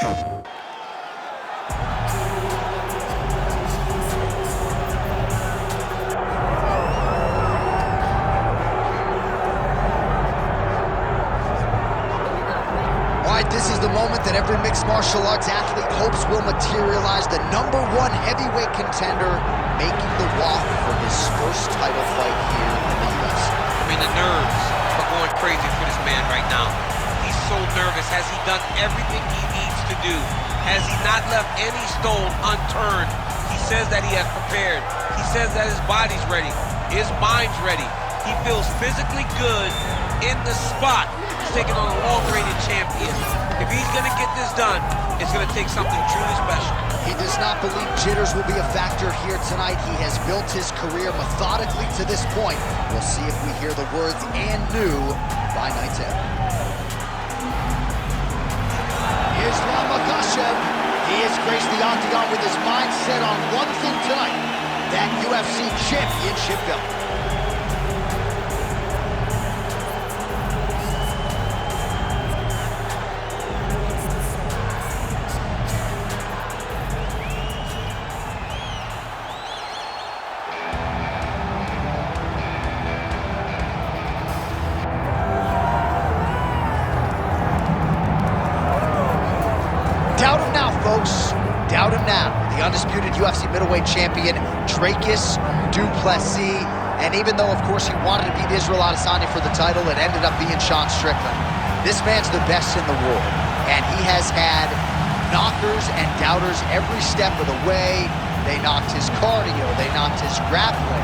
This is the moment that every mixed martial arts athlete hopes will materialize. The #1 heavyweight contender making the walk for his first title fight here in the UFC. I mean, the nerves are going crazy for this man right now. He's so nervous. Has he done everything he needs to do? Has he not left any stone unturned? He says that he has prepared. He says that his body's ready. His mind's ready. He feels physically good in the spot. He's taking on a long-rated champion. If he's going to get this done, it's going to take something truly special. He does not believe jitters will be a factor here tonight. He has built his career methodically to this point. We'll see if we hear the words "and new" by night's end. Islam Makhachev. He has graced the octagon with his mind set on one thing tonight, that UFC championship belt. Doubt him now, folks. Doubt him now. The undisputed UFC middleweight champion, DRICUS Du Plessis. And even though, of course, he wanted to beat Israel Adesanya for the title, it ended up being Sean Strickland. This man's the best in the world. And he has had knockers and doubters every step of the way. They knocked his cardio. They knocked his grappling.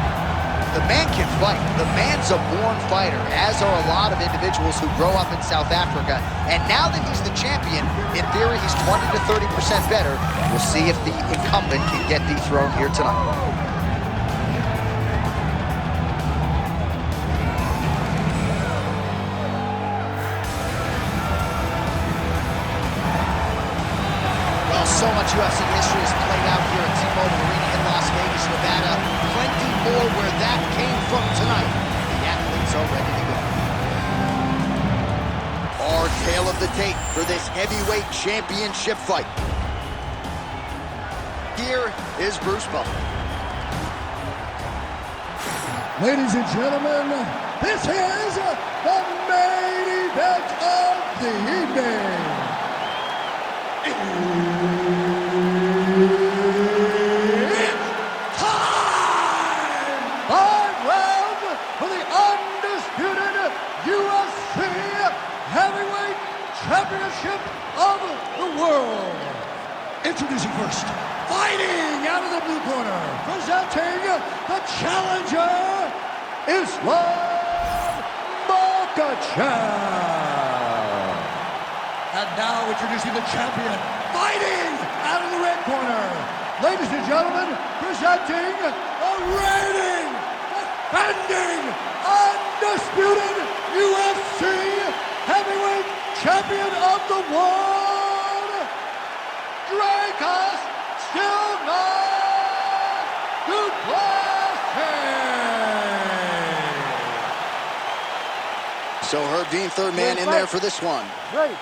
The man can fight. The man's a born fighter, as are a lot of individuals who grow up in South Africa. And now that he's the champion, in theory, he's 20 to 30% better. We'll see if the incumbent can get dethroned here tonight. Well, so much UFC history has played out here at T-Mobile Arena in Las Vegas, Nevada. Plenty more where that came from tonight. The athletes are ready to go. Our tale of the tape for this heavyweight championship fight. Here is Bruce Buffer. Ladies and gentlemen, this is the main event of the evening. Championship of the world. Introducing first, fighting out of the blue corner, presenting the challenger, Islam Makhachev. And now introducing the champion, fighting out of the red corner. Ladies and gentlemen, presenting the reigning, defending, undisputed UFC heavyweight champion of the world, DRICUS Du Plessis. So Herb Dean, third man in there for this one. Ready.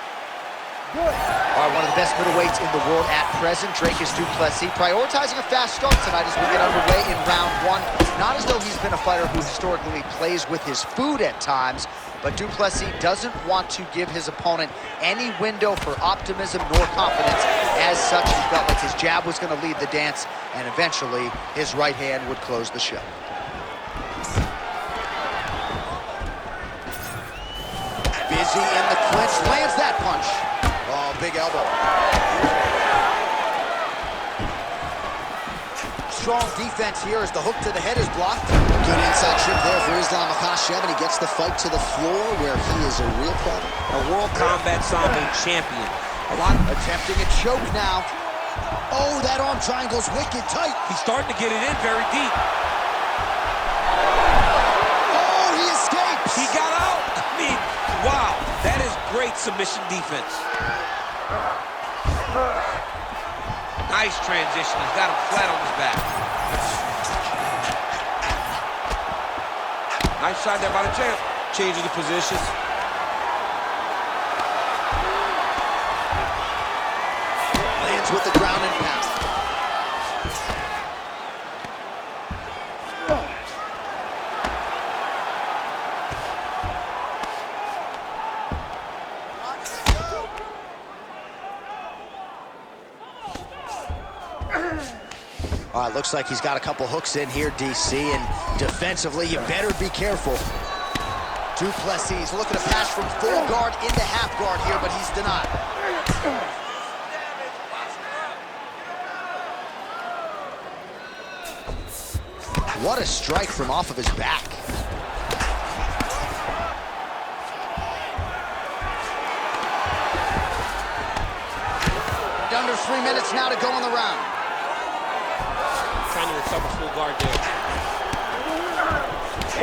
Good. All right, one of the best middleweights in the world at present, DRICUS Du Plessis, prioritizing a fast start tonight as we get underway in round one. Not as though he's been a fighter who historically plays with his food at times, but Du Plessis doesn't want to give his opponent any window for optimism nor confidence. As such, he felt like his jab was going to lead the dance, and eventually his right hand would close the show. Busy in the clinch, lands that punch. Oh, big elbow. Strong defense here as the hook to the head is blocked. Good inside trip there for Islam Makhachev, and he gets the fight to the floor where he is a real problem. A World Combat Sambo champion. Attempting a choke now. Oh, that arm triangle's wicked tight. He's starting to get it in very deep. Oh, he escapes. He got out. I mean, wow, that is great submission defense. Nice transition. He's got him flat on his back. Nice shot there by the champ. Changing the positions. leads with the ground and pound. All right, looks like he's got a couple hooks in here, DC, and defensively, you better be careful. Du Plessis looking to pass from full guard into half guard here, but he's denied. What a strike from off of his back. Under 3 minutes now to go in the round. Trying to recover full guard there.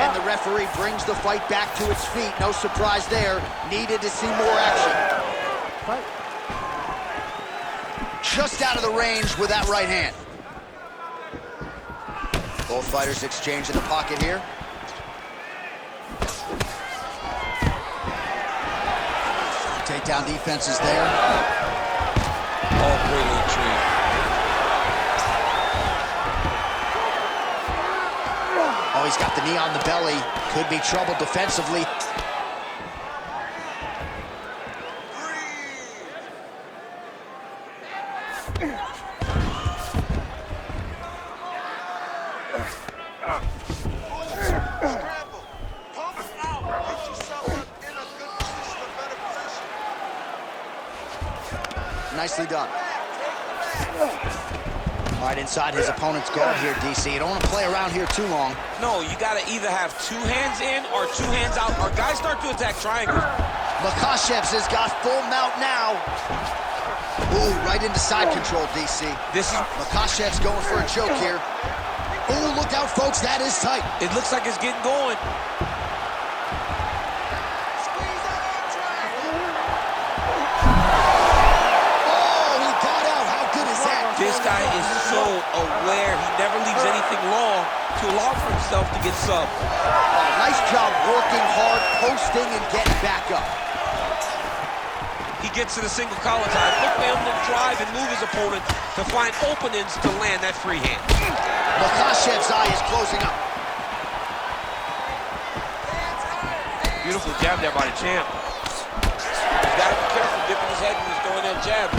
And the referee brings the fight back to its feet. No surprise there. Needed to see more action. Just out of the range with that right hand. Both fighters exchange in the pocket here. Takedown defense is there. Oh, great entry. Oh, he's got the knee on the belly. Could be trouble defensively. Nicely done. All right, inside his opponent's guard here, DC. You don't want to play around here too long. No, you got to either have 2 hands in or 2 hands out, or guys start to attack triangles. Makhachev has got full mount now. Ooh, right into side control, DC. Makhachev's going for a choke here. Ooh, look out, folks, that is tight. It looks like it's getting going. This guy is so aware. He never leaves anything long to allow for himself to get subbed. Nice job working hard, posting, and getting back up. He gets to the single collar tie. Look for him to drive and move his opponent to find openings to land that free hand. Makhachev's eye is closing up. Beautiful jab there by the champ. He's got to be careful dipping his head when he's throwing that jab.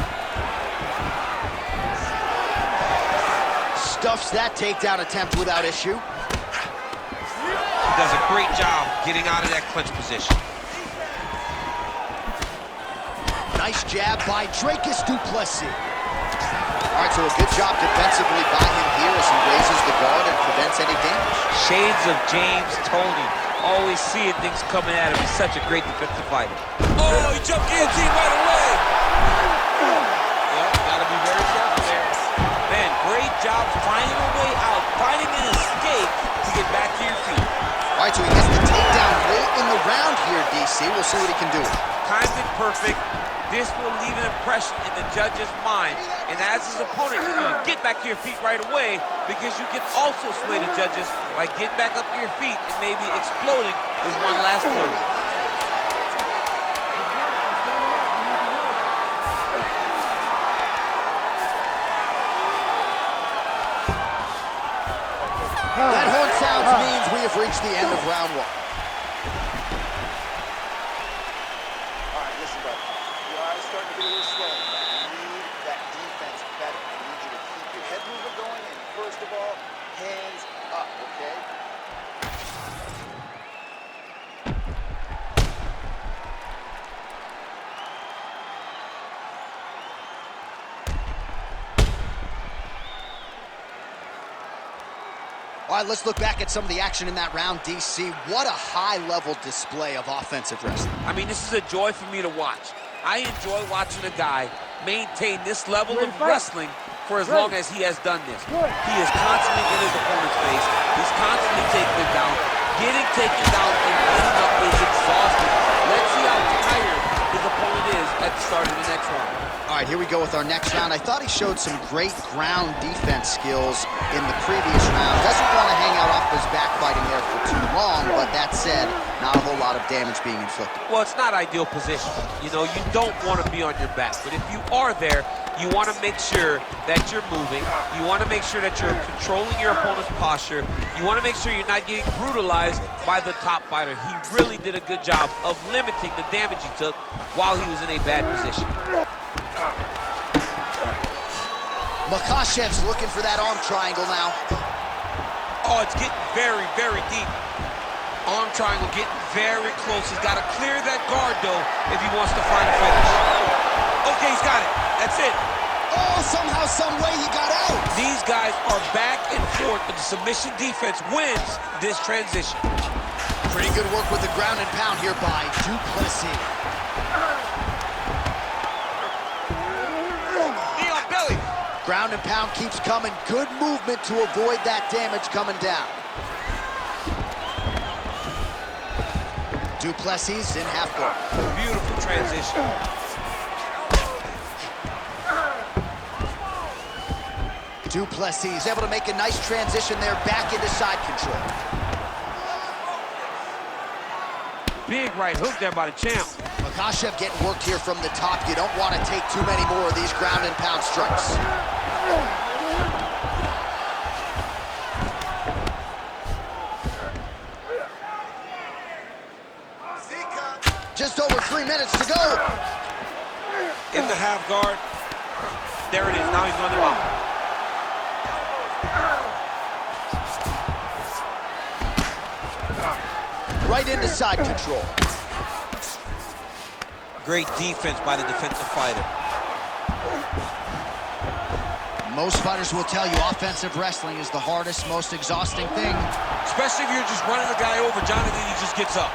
Stuffs that takedown attempt without issue. He does a great job getting out of that clinch position. Nice jab by DRICUS Du Plessis. All right, so a good job defensively by him here as he raises the guard and prevents any damage. Shades of James Toney. Always seeing things coming at him. He's such a great defensive fighter. Oh, he jumped guillotine right away. Yep, gotta be very careful there. Man, great job finding a way out, finding an escape to get back to your feet. All right, so he gets the takedown late in the round here, DC. We'll see what he can do. Timed it perfect. This will leave an impression in the judge's mind. And as his opponent, you're going to get back to your feet right away, because you can also sway the judges by getting back up to your feet and maybe exploding with one last move. That horn sounds means we have reached the end of round 1. All right, listen, brother. Your eyes starting to get a little swollen. You need that defense better. I need you to keep your head movement going, and first of all, hands up, okay? All right, let's look back at some of the action in that round, DC. What a high-level display of offensive wrestling. I mean, this is a joy for me to watch. I enjoy watching a guy maintain this level of wrestling for as long as he has done this. He is constantly in his opponent's face. He's constantly taking him down. Getting taken down and getting up is exhausting. Let's see how tired his opponent is at the start of the next round. All right, here we go with our next round. I thought he showed some great ground defense skills in the previous round. Doesn't want to hang out off his back fighting there for too long, but that said, not a whole lot of damage being inflicted. Well, it's not ideal position. You know, you don't want to be on your back, but if you are there, You want to make sure that you're moving. You want to make sure that you're controlling your opponent's posture. You want to make sure you're not getting brutalized by the top fighter. He really did a good job of limiting the damage he took while he was in a bad position. Makhachev's looking for that arm triangle now. Oh, it's getting very, very deep. Arm triangle getting very close. He's got to clear that guard, though, if he wants to find a finish. Okay, he's got it. That's it. Oh, somehow, some way he got out. These guys are back and forth, but the submission defense wins this transition. Pretty good work with the ground and pound here by Du Plessis. Knee on belly. Ground and pound keeps coming. Good movement to avoid that damage coming down. Du Plessis in half guard. Beautiful transition. Du Plessis able to make a nice transition there back into side control. Big right hook there by the champ. Makhachev getting worked here from the top. You don't want to take too many more of these ground and pound strikes. Just over 3 minutes to go. In the half guard. There it is. Now he's running out. Right into side control. Great defense by the defensive fighter. Most fighters will tell you offensive wrestling is the hardest, most exhausting thing. Especially if you're just running the guy over, Jonathan, he just gets up.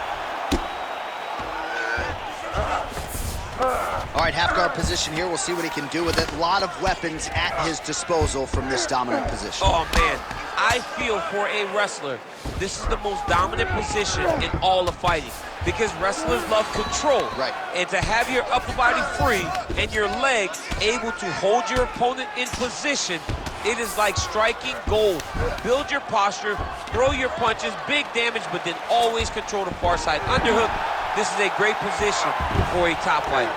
All right, half guard position here. We'll see what he can do with it. A lot of weapons at his disposal from this dominant position. Oh, man. I feel for a wrestler, this is the most dominant position in all of fighting because wrestlers love control. Right. And to have your upper body free and your legs able to hold your opponent in position, it is like striking gold. Build your posture, throw your punches, big damage, but then always control the far side. Underhook, this is a great position for a top fighter.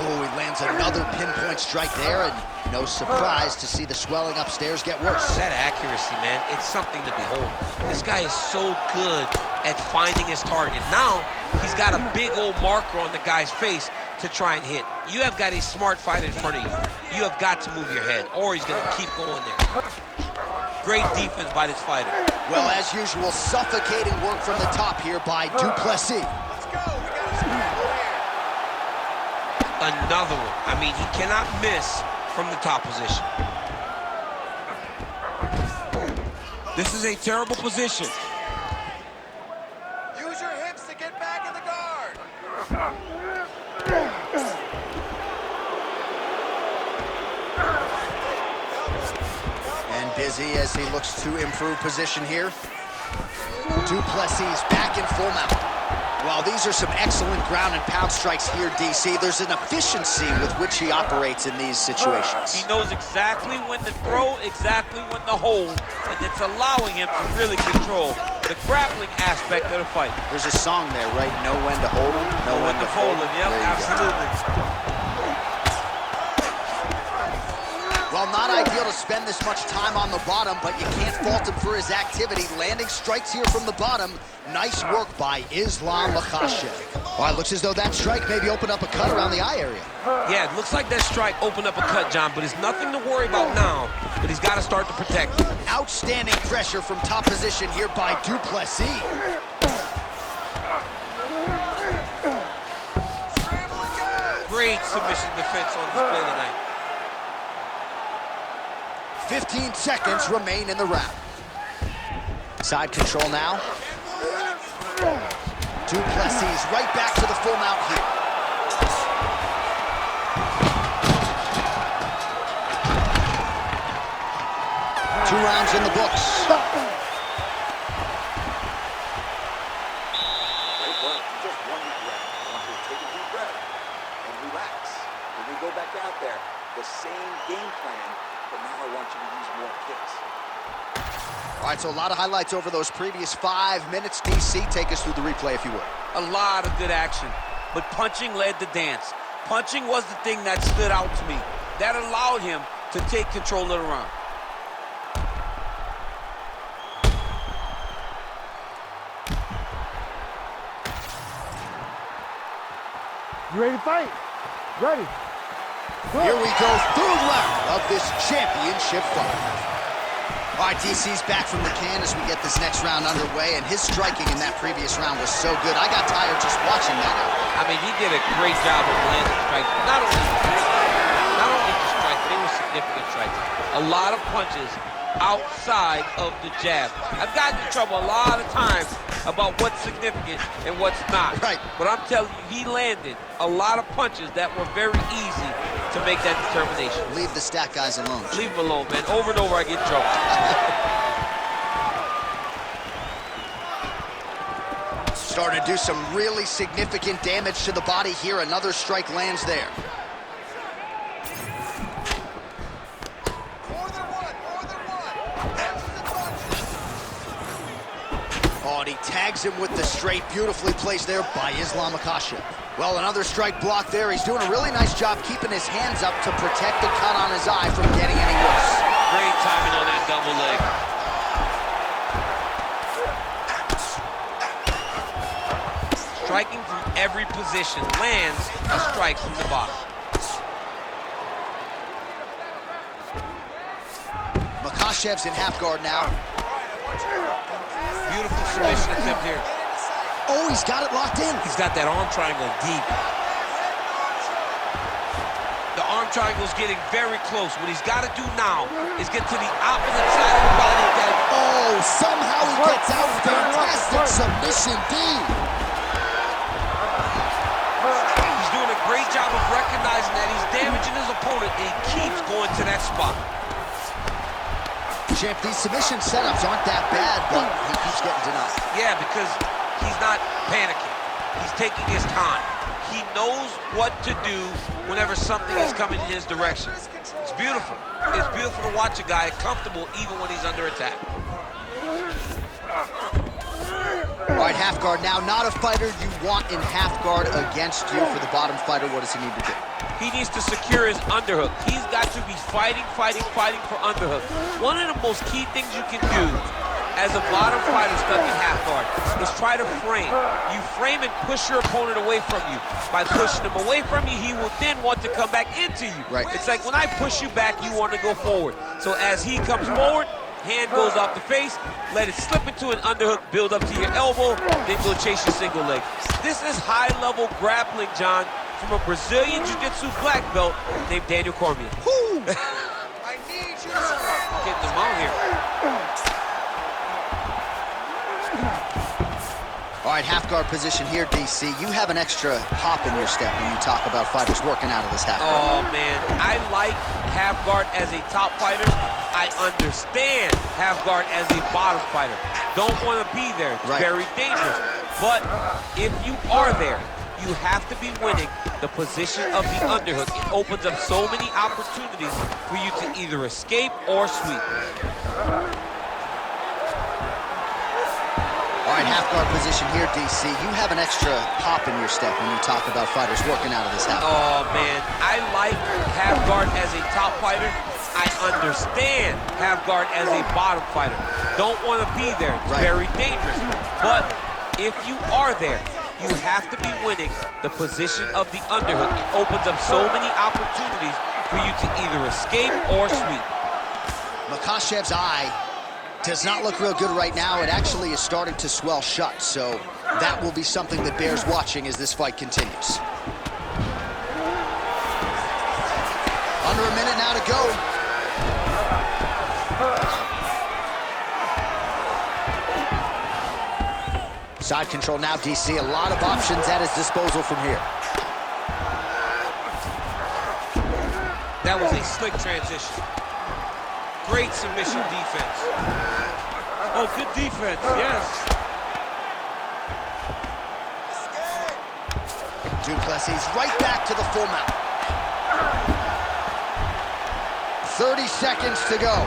Oh, he lands another pinpoint strike there, and no surprise to see the swelling upstairs get worse. That accuracy, man, it's something to behold. This guy is so good at finding his target. Now, he's got a big old marker on the guy's face to try and hit. You have got a smart fighter in front of you. You have got to move your head, or he's going to keep going there. Great defense by this fighter. Well, as usual, suffocating work from the top here by Du Plessis. Let's go. We got a scramble here. Another one. I mean, he cannot miss from the top position. This is a terrible position. Use your hips to get back in the guard. And busy as he looks to improve position here. Du Plessis back in full mount. Well, these are some excellent ground and pound strikes here, DC. There's an efficiency with which he operates in these situations. He knows exactly when to throw, exactly when to hold, and it's allowing him to really control the grappling aspect of the fight. There's a song there, right? Know when to hold him, know when to fold him. Yep, There you go. absolutely. Well, not ideal to spend this much time on the bottom, but you can't fault him for his activity. Landing strikes here from the bottom. Nice work by Islam Makhachev. Well, it looks as though that strike maybe opened up a cut around the eye area. Yeah, it looks like that strike opened up a cut, John, but it's nothing to worry about now, but he's got to start to protect it. Outstanding pressure from top position here by Du Plessis. Great submission defense on display tonight. 15 seconds remain in the round. Side control now. Du Plessis right back to the full mount here. Two rounds in the books. Great work. Just one deep breath. I want you to take a deep breath and relax. When we go back out there, the same game plan, but now I want you to use more kicks. All right, so a lot of highlights over those previous 5 minutes. DC, take us through the replay if you would. A lot of good action, but punching led the dance. Punching was the thing that stood out to me. that allowed him to take control of the round. You ready to fight? Ready. Here we go, third round of this championship fight. All right, DC's back from the can as we get this next round underway, and his striking in that previous round was so good. I got tired just watching that. I mean, he did a great job of landing strikes. Not only the strikes, they were significant strikes. A lot of punches outside of the jab. I've gotten in trouble a lot of times about what's significant and what's not. Right. But I'm telling you, he landed a lot of punches that were very easy to make that determination. Leave the stat guys alone. Leave him alone, man. Over and over, I get in trouble. Starting to do some really significant damage to the body here. Another strike lands there. Oh, and he tags him with the straight. Beautifully placed there by Makhachev. Well, another strike block there. He's doing a really nice job keeping his hands up to protect the cut on his eye from getting any worse. Great timing on that double leg. Striking from every position, lands a strike from the bottom. Makhachev's in half guard now. Beautiful submission attempt here. Oh, he's got it locked in. He's got that arm triangle deep. The arm triangle's getting very close. What he's got to do now is get to the opposite side of the body. Oh, somehow he gets out. Fantastic submission, D. He's doing a great job of recognizing that he's damaging his opponent, and he keeps going to that spot. Champ, these submission setups aren't that bad, but he keeps getting denied. Yeah, because he's not panicking. He's taking his time. He knows what to do whenever something is coming in his direction. It's beautiful. It's beautiful to watch a guy comfortable even when he's under attack. All right, half guard now. Not a fighter you want in half guard against you. For the bottom fighter, what does he need to do? He needs to secure his underhook. He's got to be fighting for underhook. One of the most key things you can do as a bottom fighter stuck in half guard is try to frame. You frame and push your opponent away from you. By pushing him away from you, he will then want to come back into you. Right. It's like when I push you back, you want to go forward. So as he comes forward, hand goes off the face, let it slip into an underhook, build up to your elbow, then go chase your single leg. This is high-level grappling, John, from a Brazilian Jiu-Jitsu black belt named Daniel Cormier. Woo! I need you to stop. Getting them out here. All right, half guard position here, DC. You have an extra hop in your step when you talk about fighters working out of this half guard. Oh, man. I like half guard as a top fighter. I understand half guard as a bottom fighter. Don't want to be there. It's very dangerous. But if you are there, you have to be winning the position of the underhook. It opens up so many opportunities for you to either escape or sweep. All right, half guard position here, DC. You have an extra hop in your step when you talk about fighters working out of this half guard. Oh, man. I like half guard as a top fighter. I understand half guard as a bottom fighter. Don't want to be there. It's very dangerous. But if you are there, you have to be winning the position of the underhook. It opens up so many opportunities for you to either escape or sweep. Makhachev's eye does not look real good right now. It actually is starting to swell shut, so that will be something that bears watching as this fight continues. Under a minute now to go. Side control now, DC. A lot of options at his disposal from here. That was a slick transition. Great submission defense. Oh, good defense, yes. Du Plessis right back to the full mount. 30 seconds to go.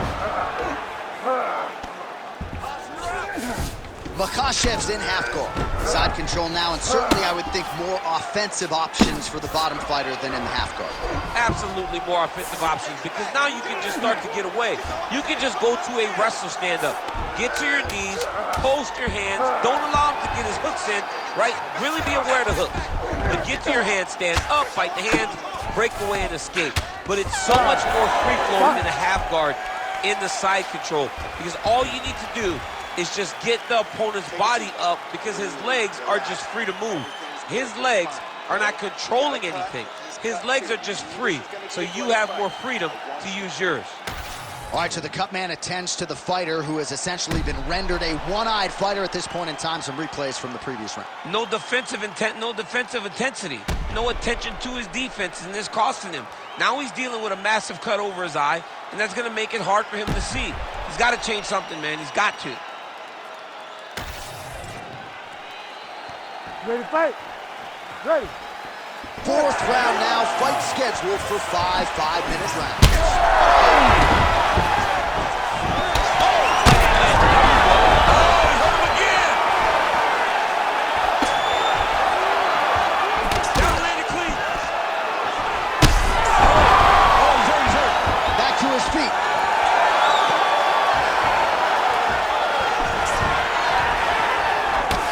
Makhachev's in half guard. Side control now, and certainly I would think more offensive options for the bottom fighter than in the half guard. Absolutely more offensive options, because now you can just start to get away. You can just go to a wrestle stand-up. Get to your knees, post your hands, don't allow him to get his hooks in, right? Really be aware of the hooks. But get to your hands, stand up, fight the hands, break away and escape. But it's so much more free-flowing than a half guard in the side control, because all you need to do is just get the opponent's body up, because his legs are just free to move. His legs are not controlling anything. His legs are just free, so you have more freedom to use yours. All right, so the cut man attends to the fighter who has essentially been rendered a one-eyed fighter at this point in time. Some replays from the previous round. No defensive intent, no defensive intensity. No attention to his defense, and this costing him. Now he's dealing with a massive cut over his eye, and that's going to make it hard for him to see. He's got to change something, man. He's got to. Ready to fight? Ready. Fourth round now, fight scheduled for 5 5-minute rounds. Back to his feet.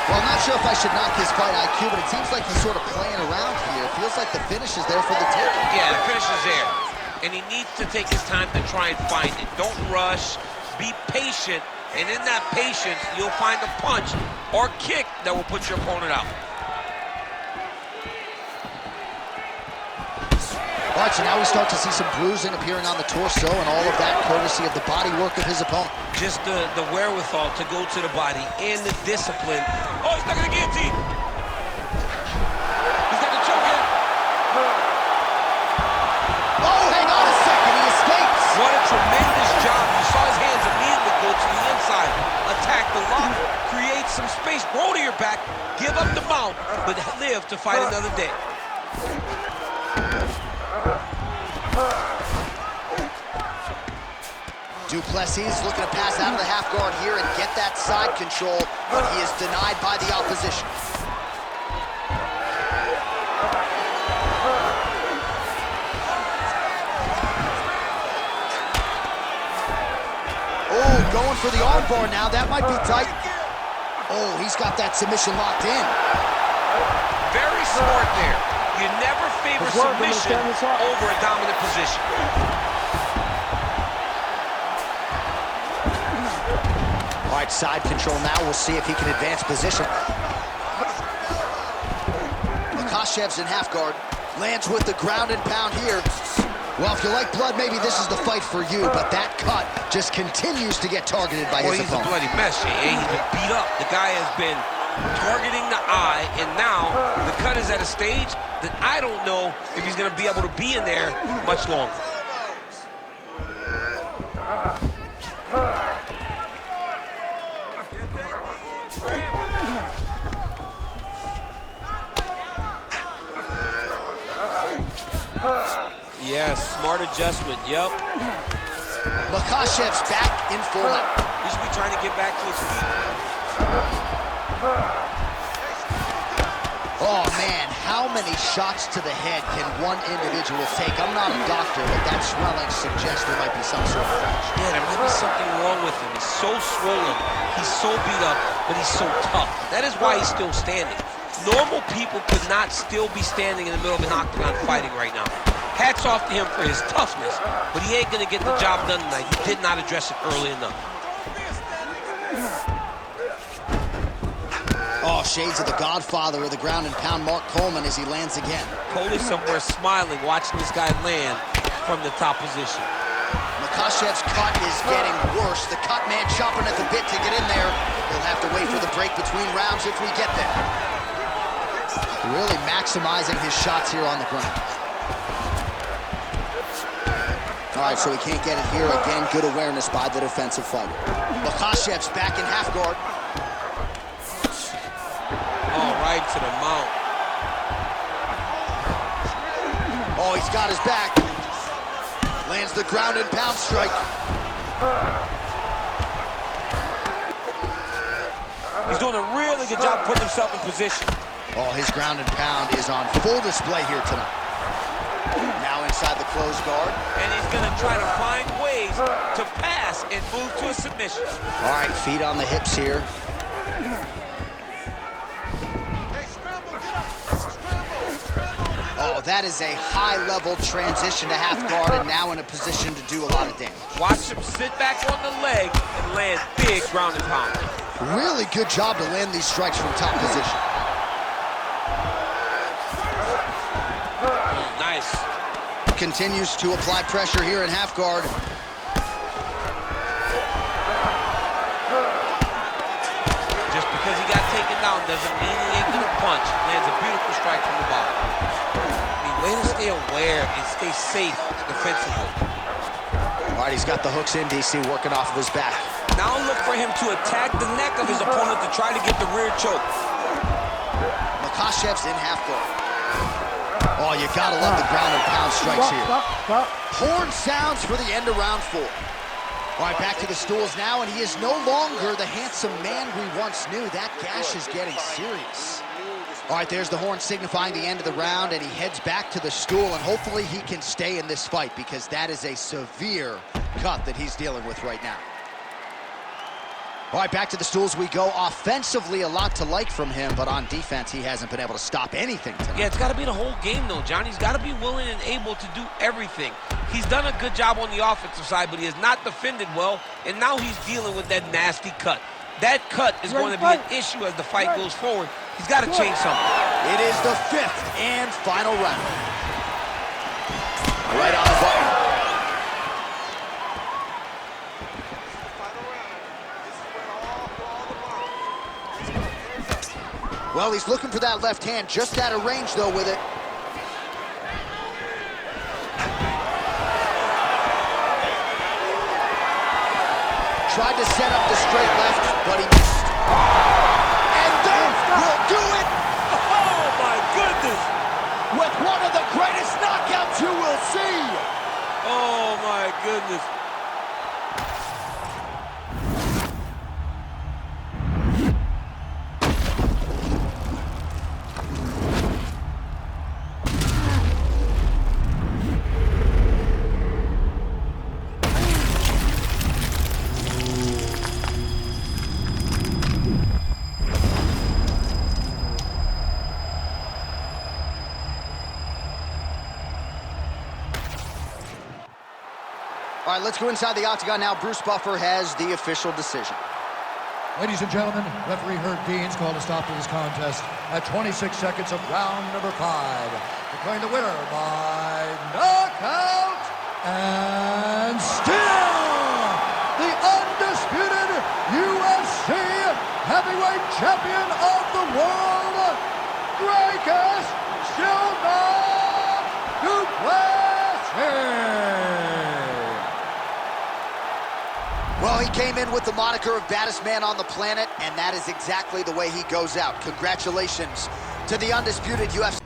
Well, I'm not sure if I should knock his fight IQ, but it seems like he's sort of playing around here. It feels like the finish is there for the taking. Yeah, the finish is there. And he needs to take his time to try and find it. Don't rush. Be patient. And in that patience, you'll find a punch or kick that will put your opponent out. All right, so now we start to see some bruising appearing on the torso, and all of that courtesy of the body work of his opponent. Just the wherewithal to go to the body and the discipline. Oh, he's stuck in the guillotine. He's got the choke in. Oh, hang on a second, he escapes. What a tremendous job. You saw his hands immediately go to the inside. Attack the lock, create some space, roll to your back, give up the mount, but live to fight another day. Du Plessis looking to pass out of the half guard here and get that side control, but he is denied by the opposition. Oh, going for the armbar now. That might be tight. Oh, he's got that submission locked in. Very smart there. You never favor submission over a dominant position. All right, side control now. We'll see if he can advance position. Makhachev's in half guard. Lands with the ground and pound here. Well, if you like blood, maybe this is the fight for you, but that cut just continues to get targeted by his opponent. He's a bloody mess, Jay. He's been beat up. The guy has been targeting the eye, and now the cut is at a stage that I don't know if he's going to be able to be in there much longer. Yes, smart adjustment, yep. Makhachev's back in full. He should be trying to get back to his feet. Oh, man, how many shots to the head can one individual take? I'm not a doctor, but that swelling suggests there might be some sort of fracture. Yeah, there might be something wrong with him. He's so swollen, he's so beat up, but he's so tough. That is why he's still standing. Normal people could not still be standing in the middle of an octagon fighting right now. Hats off to him for his toughness, but he ain't gonna get the job done tonight. He did not address it early enough. Oh, shades of the godfather of the ground and pound, Mark Coleman, as he lands again. Coley's somewhere smiling, watching this guy land from the top position. Makhachev's cut is getting worse. The cut man chomping at the bit to get in there. He'll have to wait for the break between rounds if we get there. Really maximizing his shots here on the ground. All right, so he can't get it here. Again, good awareness by the defensive fighter. Makhachev's back in half guard. Oh, right to the mount. Oh, he's got his back. Lands the ground and pound strike. He's doing a really good job putting himself in position. Oh, his ground and pound is on full display here tonight. Now inside closed guard. And he's gonna try to find ways to pass and move to a submission. All right, feet on the hips here. Oh, that is a high-level transition to half guard, and now in a position to do a lot of damage. Watch him sit back on the leg and land big ground and pound. Really good job to land these strikes from top position. Nice. Continues to apply pressure here in half guard. Just because he got taken down doesn't mean he ain't gonna punch. Lands a beautiful strike from the bottom. Way to stay aware and stay safe defensively. All right, he's got the hooks in, DC, working off of his back. Now look for him to attack the neck of his opponent to try to get the rear choke. Makhachev's in half guard. Oh, you gotta love the ground and pound strikes here. Stop. Horn sounds for the end of round 4. All right, back to the stools now, and he is no longer the handsome man we once knew. That gash is getting serious. All right, there's the horn signifying the end of the round, and he heads back to the stool, and hopefully he can stay in this fight because that is a severe cut that he's dealing with right now. All right, back to the stools we go. Offensively, a lot to like from him, but on defense, he hasn't been able to stop anything tonight. Yeah, it's got to be the whole game, though, John. He's got to be willing and able to do everything. He's done a good job on the offensive side, but he has not defended well, and now he's dealing with that nasty cut. That cut is going to be an issue as the fight goes forward. He's got to change something. It is the 5th and final round. Right on the button. Well, he's looking for that left hand, just out of range, though, with it. Tried to set up the straight left, but he missed. And that will do it! Oh, my goodness! With one of the greatest knockouts you will see! Oh, my goodness. All right, let's go inside the octagon now. Bruce Buffer has the official decision. Ladies and gentlemen, referee Herb Dean's called a stop to this contest at 26 seconds of round number 5. Declaring the winner by knockout and still the undisputed UFC Heavyweight Champion of the world, DRICUS Du Plessis. Well, he came in with the moniker of baddest man on the planet, and that is exactly the way he goes out. Congratulations to the undisputed UFC.